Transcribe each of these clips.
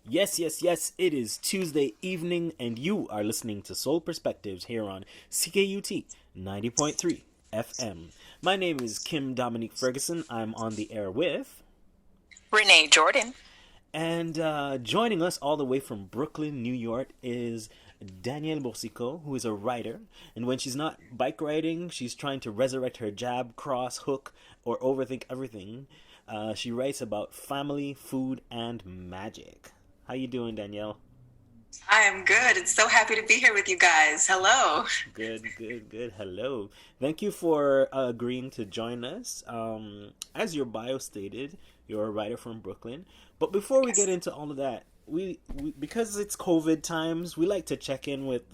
Yes, yes, yes, it is Tuesday evening, and you are listening to Soul Perspectives here on CKUT 90.3 FM. My name is Kym Dominique-Ferguson. I'm on the air with. Renee Jordan. And joining us all the way from Brooklyn, New York is Danielle Boursiquot, who is a writer. And when she's not bike riding, she's trying to resurrect her jab, cross, hook, or overthink everything. She writes about family, food, and magic. How you doing, Danielle? I am good. It's so happy to be here with you guys. Hello. Good, good, good. Hello. Thank you for agreeing to join us. As your bio stated, you're a writer from Brooklyn. But before we get into all of that, we because it's COVID times, we like to check in with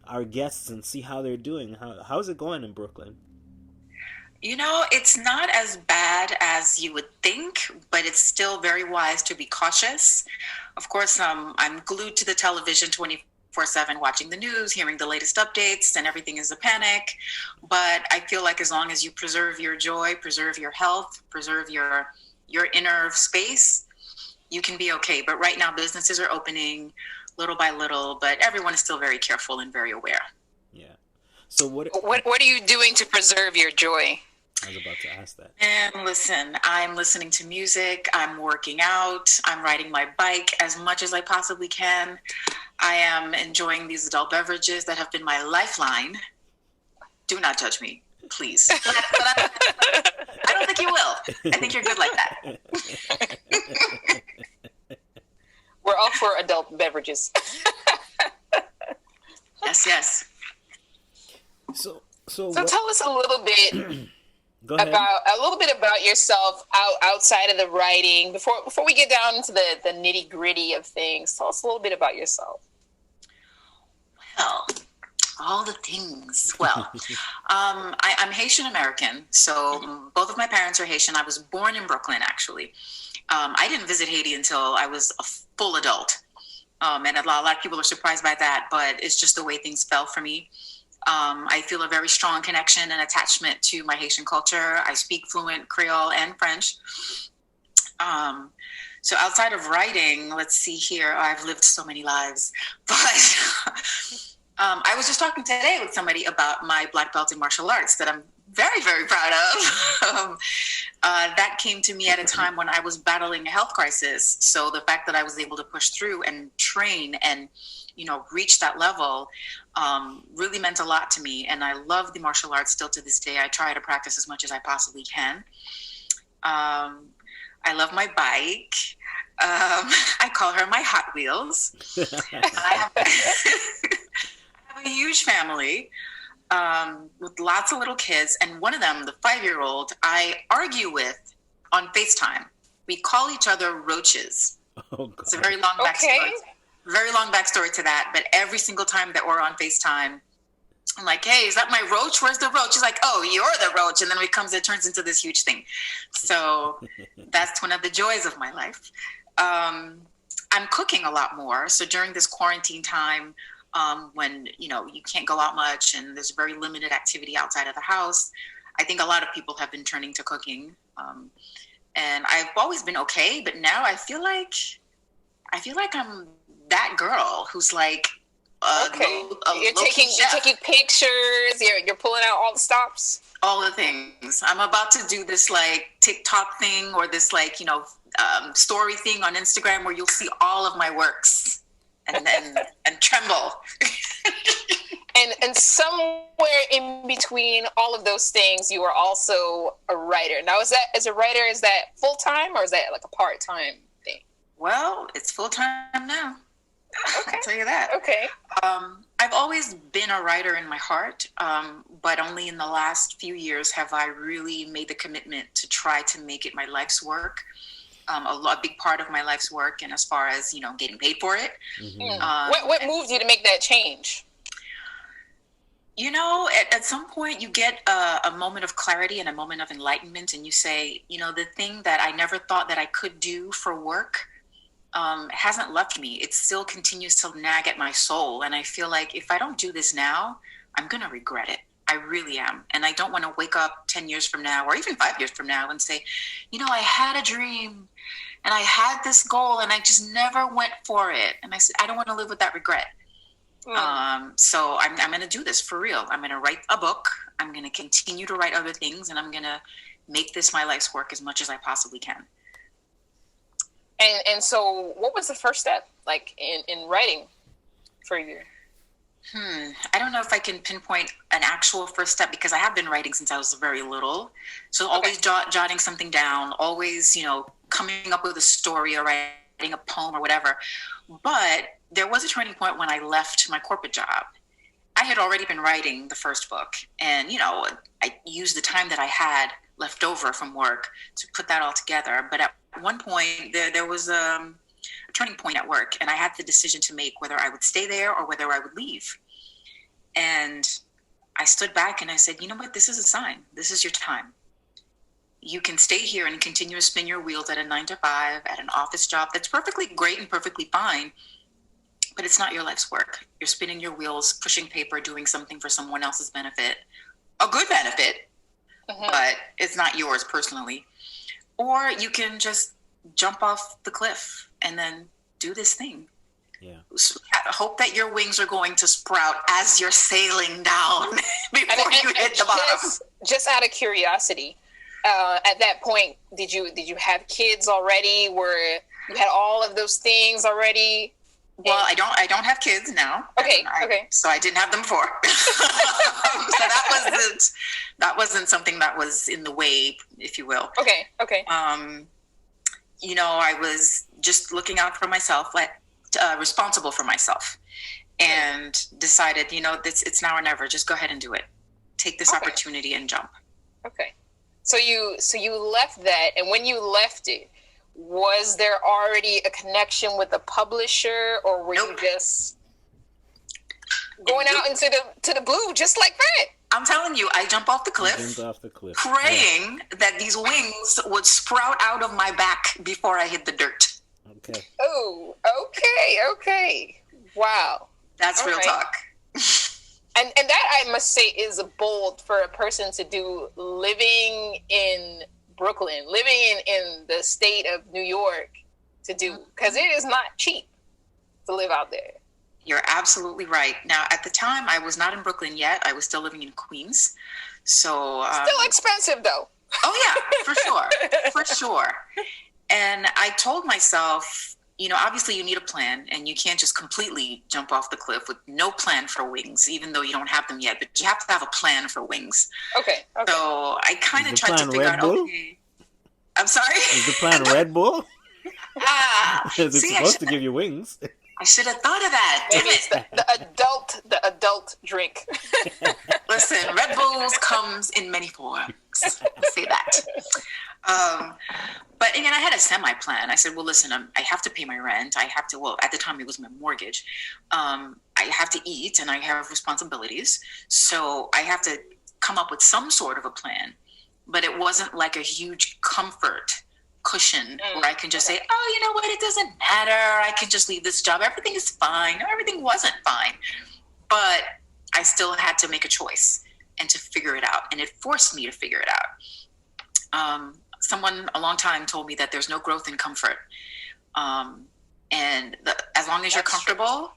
our guests and see how they're doing. How's it going in Brooklyn? You know, it's not as bad as you would think, but it's still very wise to be cautious. Of course, I'm glued to the television 24/7, watching the news, hearing the latest updates, and everything is a panic. But I feel like as long as you preserve your joy, preserve your health, preserve your inner space, you can be okay. But right now, businesses are opening little by little, but everyone is still very careful and very aware. Yeah. So what are you doing to preserve your joy? I was about to ask that. And listen, I'm listening to music, I'm working out, I'm riding my bike as much as I possibly can. I am enjoying these adult beverages that have been my lifeline. Do not judge me, please. But I don't think you will. I think you're good like that. We're all for adult beverages. Yes. So tell us a little bit Go ahead. about yourself outside of the writing before we get down into the nitty gritty of things. Tell us a little bit about yourself. Well, all the things. Well, I'm Haitian American, so both of my parents are Haitian. I was born in Brooklyn, actually. I didn't visit Haiti until I was a full adult, and a lot of people are surprised by that, but it's just the way things fell for me. I feel a very strong connection and attachment to my Haitian culture. I speak fluent Creole and French. So outside of writing, let's see here. I've lived so many lives, but I was just talking today with somebody about my black belt in martial arts that I'm very, very proud of. That came to me at a time when I was battling a health crisis. So the fact that I was able to push through and train and reach that level really meant a lot to me. And I love the martial arts still to this day. I try to practice as much as I possibly can. I love my bike. I call her my Hot Wheels. I have a huge family with lots of little kids. And one of them, the 5-year-old, I argue with on FaceTime. We call each other roaches. Oh, God. It's a very long backstory. Very long backstory to that, but every single time that we're on FaceTime, I'm like, hey, is that my roach? Where's the roach? She's like, oh, you're the roach. And then it turns into this huge thing. So that's one of the joys of my life. I'm cooking a lot more. So during this quarantine time, when, you can't go out much and there's very limited activity outside of the house, I think a lot of people have been turning to cooking. And I've always been okay, but now I feel like I'm that girl who's like you're taking pictures, you're pulling out all the stops, all the things. I'm about to do this like TikTok thing or this like story thing on Instagram where you'll see all of my works and tremble. and somewhere in between all of those things, you are also a writer. Now, is that full time or is that like a part time thing? Well, it's full time now. Okay. I'll tell you that. Okay. I've always been a writer in my heart, but only in the last few years have I really made the commitment to try to make it my life's work, a big part of my life's work, and as far as getting paid for it. Mm-hmm. What moved you to make that change? At some point you get a moment of clarity and a moment of enlightenment, and you say, the thing that I never thought that I could do for work hasn't left me. It still continues to nag at my soul. And I feel like if I don't do this now, I'm going to regret it. I really am. And I don't want to wake up 10 years from now or even 5 years from now and say, I had a dream And I had this goal and I just never went for it. And I said, I don't want to live with that regret. So I'm going to do this for real. I'm going to write a book. I'm going to continue to write other things, and I'm going to make this my life's work as much as I possibly can. And so what was the first step like in writing for you? I don't know if I can pinpoint an actual first step, because I have been writing since I was very little. So always jotting something down, always, coming up with a story or writing a poem or whatever. But there was a turning point when I left my corporate job. I had already been writing the first book, and, I used the time that I had left over from work to put that all together. But at one point there was a turning point at work, and I had the decision to make whether I would stay there or whether I would leave. And I stood back and I said, you know what, this is a sign. This is your time. You can stay here and continue to spin your wheels at a 9-to-5, at an office job. That's perfectly great and perfectly fine, but it's not your life's work. You're spinning your wheels, pushing paper, doing something for someone else's benefit, a good benefit, but it's not yours personally. Or you can just jump off the cliff and then do this thing. Yeah. Hope that your wings are going to sprout as you're sailing down before you hit the bottom. Just out of curiosity, at that point, did you have kids already? Were you had all of those things already? Well, I don't have kids now. Okay. So I didn't have them before. So that wasn't something that was in the way, if you will. Okay. I was just looking out for myself, responsible for myself, and decided, it's now or never. Just go ahead and do it. Take this opportunity and jump. Okay. So you left that, and when you left it, was there already a connection with the publisher, or were you just going out into the blue just like that? I'm telling you, I jumped off the cliff, praying that these wings would sprout out of my back before I hit the dirt. Okay. Oh, okay. Wow. That's real talk. And that, I must say, is bold for a person to do, living in Brooklyn, living in the state of New York, to do, because it is not cheap to live out there. You're absolutely right. Now, at the time, I was not in Brooklyn yet. I was still living in Queens. So still expensive, though. Oh, yeah, for sure. And I told myself, obviously you need a plan, and you can't just completely jump off the cliff with no plan for wings, even though you don't have them yet, but you have to have a plan for wings. Okay. So I kind of tried to figure out, okay. I'm sorry? Is the plan Red Bull? Is it supposed to give you wings? I should have thought of that. Damn it. The adult drink. Listen, Red Bulls comes in many forms. I'll say that. But again, I had a semi-plan. I said, well, listen, I have to pay my rent. I have to, at the time it was my mortgage. I have to eat, and I have responsibilities. So I have to come up with some sort of a plan. But it wasn't like a huge comfort cushion where I can just say, oh, you know what? It doesn't matter. I can just leave this job. Everything is fine. No, everything wasn't fine. But I still had to make a choice and to figure it out. And it forced me to figure it out. Someone a long time told me that there's no growth in comfort. As long as you're comfortable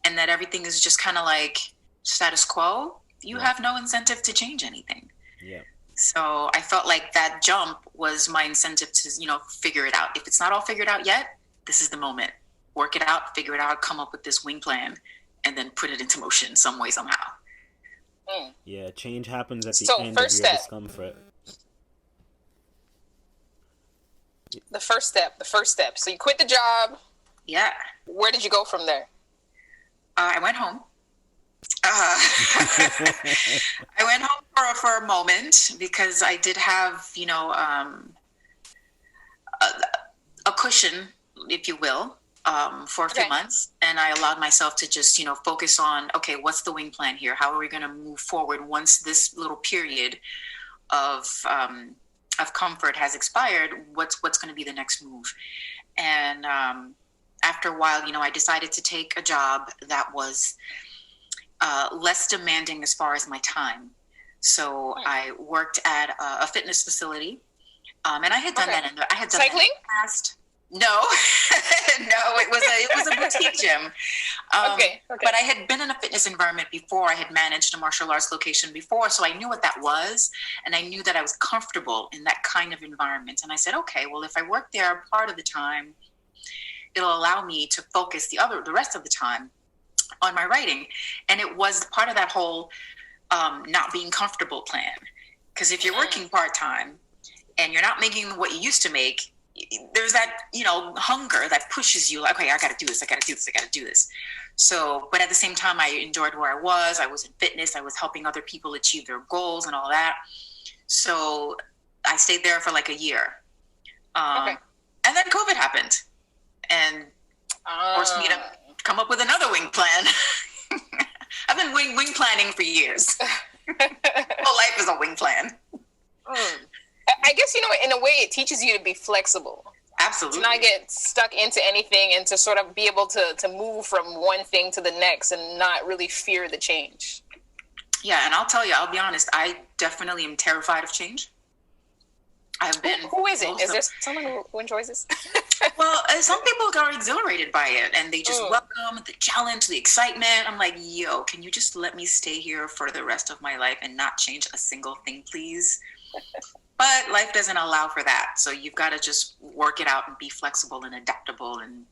and that everything is just kind of like status quo, you have no incentive to change anything. Yeah. So I felt like that jump was my incentive to, figure it out. If it's not all figured out yet, this is the moment. Work it out, figure it out, come up with this wing plan, and then put it into motion some way, somehow. Yeah, change happens at the end of your discomfort. The first step. So you quit the job. Yeah. Where did you go from there? I went home. I went home for a moment, because I did have, a cushion, if you will, for a few months. And I allowed myself to just, focus on, okay, what's the wing plan here? How are we going to move forward once this little period of comfort has expired? What's going to be the next move? And after a while, I decided to take a job that was less demanding as far as my time. So I worked at a fitness facility, and I had done that. I had done cycling? That in the past. No, no, it was a boutique gym. Okay. But I had been in a fitness environment before. I had managed a martial arts location before, so I knew what that was, and I knew that I was comfortable in that kind of environment. And I said, okay, well, if I work there part of the time, it'll allow me to focus the rest of the time on my writing. And it was part of that whole not being comfortable plan. Because if you're working part-time and you're not making what you used to make, there's that, hunger that pushes you like, okay, I got to do this. I got to do this. So, but at the same time, I enjoyed where I was in fitness. I was helping other people achieve their goals and all that. So I stayed there for like a year. And then COVID happened and forced me to come up with another wing plan. I've been wing planning for years. Whole life is a wing plan. I guess, in a way it teaches you to be flexible. Absolutely. To not get stuck into anything and to sort of be able to move from one thing to the next and not really fear the change. Yeah, and I'll be honest, I definitely am terrified of change. I've been. Who is it? Is there someone who enjoys this? Well, some people are exhilarated by it and they just welcome the challenge, the excitement. I'm like, yo, can you just let me stay here for the rest of my life and not change a single thing, please? But life doesn't allow for that. So you've got to just work it out and be flexible and adaptable and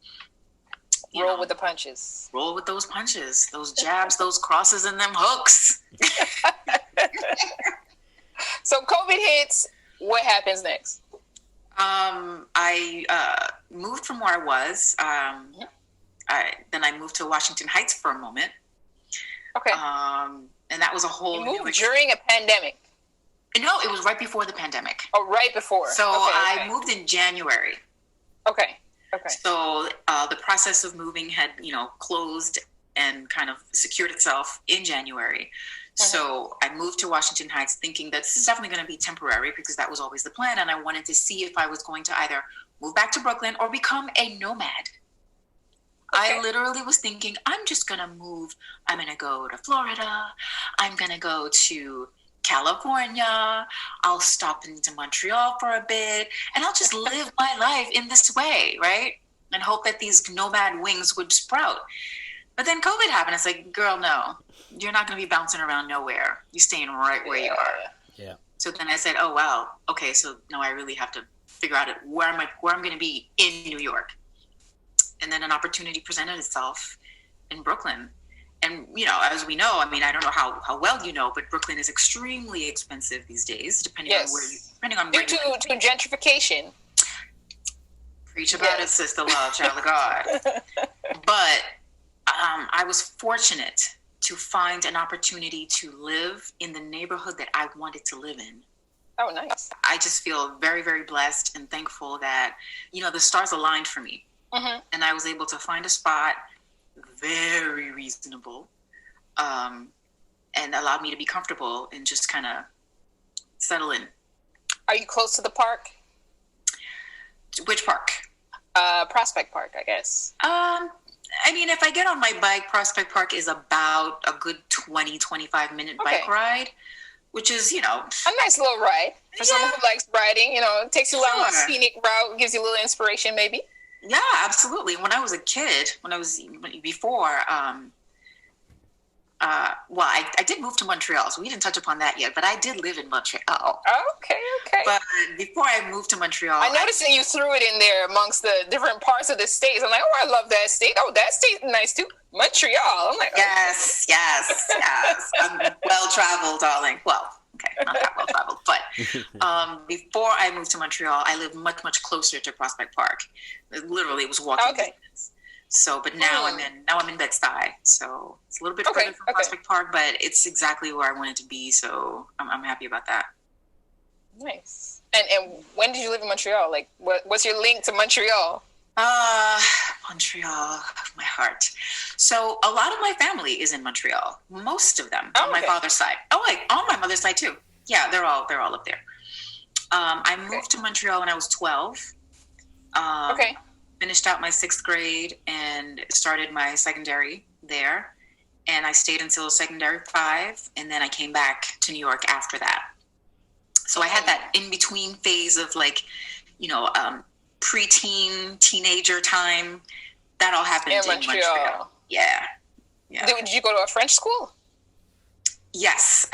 roll with the punches. Roll with those punches, those jabs, those crosses, and them hooks. So COVID hits. What happens next? I moved from where I was. Then I moved to Washington Heights for a moment. Okay. And that was a whole You moved during a pandemic. No, it was right before the pandemic. Oh, right before. So I moved in January. Okay. So the process of moving had, closed and kind of secured itself in January. So I moved to Washington Heights thinking that this is definitely going to be temporary because that was always the plan. And I wanted to see if I was going to either move back to Brooklyn or become a nomad. Okay. I literally was thinking, I'm just going to move. I'm going to go to Florida. I'm going to go to California. I'll stop into Montreal for a bit and I'll just live my life in this way, right? And hope that these nomad wings would sprout. But then COVID happened. It's like, girl, no, you're not going to be bouncing around nowhere. You're staying right where you are. Yeah. So then I said, oh, wow. Okay. So now I really have to figure out where I'm going to be in New York. And then an opportunity presented itself in Brooklyn. And, as we know, I mean, I don't know how well you know, but Brooklyn is extremely expensive these days, depending on where Due to gentrification. Preach about it, sister love, child of God. But I was fortunate to find an opportunity to live in the neighborhood that I wanted to live in. Oh, nice. I just feel very, very blessed and thankful that, the stars aligned for me. And I was able to find a spot very reasonable and allowed me to be comfortable and just kind of settle in. Are you close to the park? Which park? Prospect Park, I guess. I mean, if I get on my bike, Prospect Park is about a good 20-25 minute bike ride, which is, a nice little ride for someone who likes riding. It takes you along a scenic route, gives you a little inspiration maybe. Yeah, absolutely. When I was a kid, I did move to Montreal, so we didn't touch upon that yet, but I did live in Montreal. Okay. But before I moved to Montreal... I noticed that you threw it in there amongst the different parts of the states. I'm like, oh, I love that state. Oh, that state's nice too. Montreal. I'm like, yes. I'm well-traveled, darling. Well, okay, not that well-traveled, but before I moved to Montreal, I lived much, much closer to Prospect Park. Literally, it was walking distance. So, but now I'm in Bed-Stuy, so it's a little bit further from Prospect Park, but it's exactly where I wanted to be. So I'm happy about that. Nice. And when did you live in Montreal? Like, what's your link to Montreal? Montreal, my heart. So a lot of my family is in Montreal. Most of them on my father's side. Oh, wait, on my mother's side too. Yeah, they're all up there. I moved to Montreal when I was 12. Finished out my 6th grade and started my secondary there. And I stayed until secondary 5. And then I came back to New York after that. So I had that in-between phase of preteen, teenager time. That all happened in Montreal. Yeah. Did you go to a French school? Yes.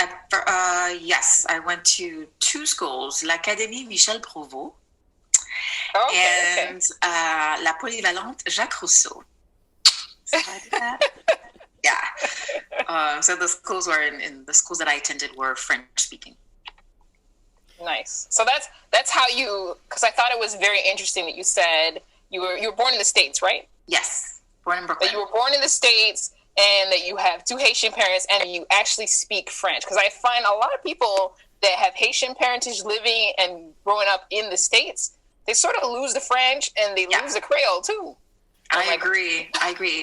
Yes. I went to 2 schools, l'Académie Michel Provost and La Polyvalente Jacques Rousseau. So I did that. Yeah. So the schools the schools that I attended were French speaking. Nice. So that's how because I thought it was very interesting that you said you were born in the States, right? Yes. Born in Brooklyn. That you were born in the States and that you have 2 Haitian parents and you actually speak French. Because I find a lot of people that have Haitian parentage living and growing up in the States, they sort of lose the French and they lose the Creole too. I agree.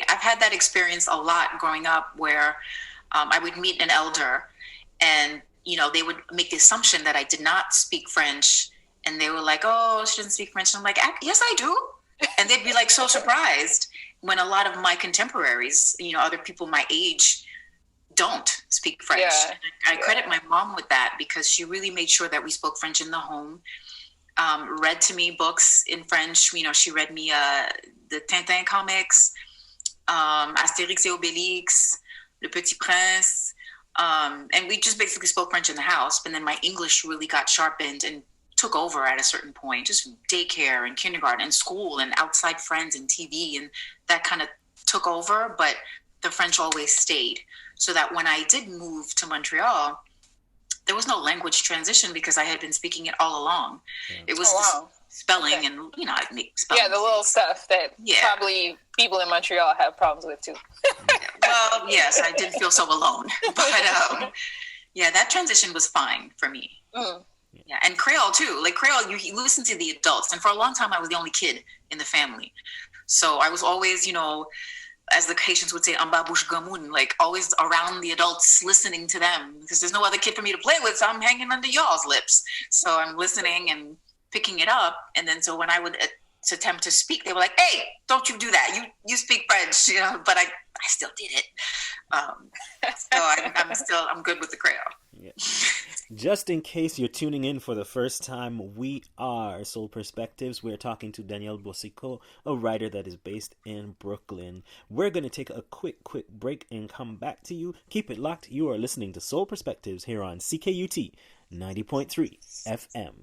I've had that experience a lot growing up where I would meet an elder and, they would make the assumption that I did not speak French. And they were like, oh, she doesn't speak French. And I'm like, yes, I do. And they'd be like so surprised when a lot of my contemporaries, other people my age, don't speak French. Yeah. I credit my mom with that because she really made sure that we spoke French in the home. Read to me books in French. She read me the Tintin comics, Astérix et Obélix, Le Petit Prince. And we just basically spoke French in the house. But then my English really got sharpened and took over at a certain point, just daycare and kindergarten and school and outside friends and TV. And that kind of took over. But the French always stayed. So that when I did move to Montreal, there was no language transition because I had been speaking it all along. Yeah. It was spelling and, I'd make spelling. Yeah, the little stuff that probably people in Montreal have problems with too. Well, yes, I didn't feel so alone. But that transition was fine for me. Mm. Yeah, and Creole too. Like Creole, you listen to the adults. And for a long time, I was the only kid in the family. So I was always, as the Haitians would say, amba bouche gamoun, like always around the adults, listening to them because there's no other kid for me to play with, so I'm hanging under y'all's lips. So I'm listening and picking it up, and then so when I would attempt to speak, they were like, "Hey, don't you do that? You speak French," But I still did it. So I'm good with the Creole. Yeah. Just in case you're tuning in for the first time, we are Soul Perspectives. We're talking to Danielle Boursiquot, a writer that is based in Brooklyn. We're going to take a quick break and come back to you. Keep it locked. You are listening to Soul Perspectives here on CKUT 90.3 FM.